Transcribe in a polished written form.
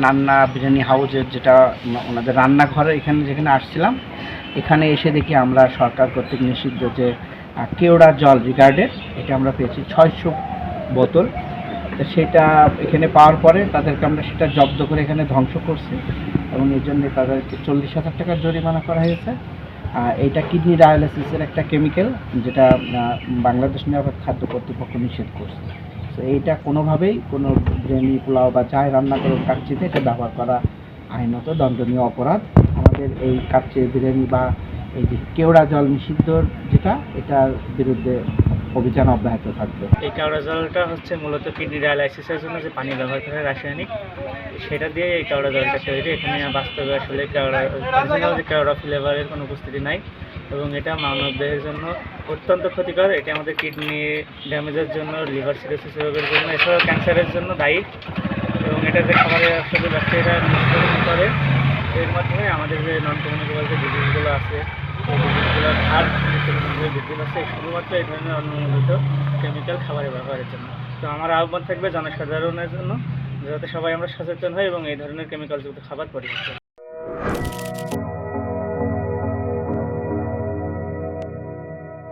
নান্না বিরিয়ানি হাউসের যেটা ওনাদের রান্নাঘরে এখানে যেখানে আসছিলাম, এখানে এসে দেখি আমরা সরকার কর্তৃক নিষিদ্ধ যে কেওড়া জল রিগার্ডেড এটা আমরা পেয়েছি 600 বোতল। তো সেটা এখানে পাওয়ার পরে তাদেরকে আমরা সেটা জব্দ করে এখানে ধ্বংস করছি এবং এই জন্যে তাদেরকে 40,000 টাকার জরিমানা করা হয়েছে। এইটা কিডনি ডায়ালিসিসের একটা কেমিক্যাল যেটা বাংলাদেশ নিরাপদ খাদ্য কর্তৃপক্ষ নিষেধ করছে। তো এইটা কোনোভাবেই কোনো বিরিয়ানি পোলাও বা চায় রান্না করে কাচ্চিতে এটা ব্যবহার করা আইনত দণ্ডনীয় অপরাধ। আমাদের এই কাচ্চি বিরিয়ানি বা এই যে কেওড়া জল নিষিদ্ধর যেটা এটার বিরুদ্ধে অভিযান অব্যাহত থাকবে। এই কেওড়া জলটা হচ্ছে মূলত কিডনি ডায়ালাইসিসের জন্য যে পানি ব্যবহার করে রাসায়নিক, সেটা দিয়ে এই কেওড়া জলটা তৈরি। এখানে বাস্তবে আসলে কেওড়া ফ্লেভারের কোনো উপস্থিতি নাই এবং এটা মানবদেহের জন্য অত্যন্ত ক্ষতিকর। এটা আমাদের কিডনি ড্যামেজের জন্য, লিভার সিরোসিস রোগের জন্য, এছাড়াও ক্যান্সারের জন্য দায়ী এবং এটা যে খাবারের আসলে ব্যাকটেরিয়া নিঃসরণ করে, এর মাধ্যমে আমাদের যে নন কমিউনিকেবল যে ডিজিজগুলো আছে এই ডিজিজগুলোর হার বৃদ্ধি পাচ্ছে শুধুমাত্র এই ধরনের অনুমোদিত কেমিক্যাল খাবারের ব্যবহারের জন্য। তো আমার আহ্বান থাকবে জনসাধারণের জন্য যাতে সবাই আমরা সচেতন হই এবং এই ধরনের কেমিক্যালযুক্ত খাবার পরিহার করি।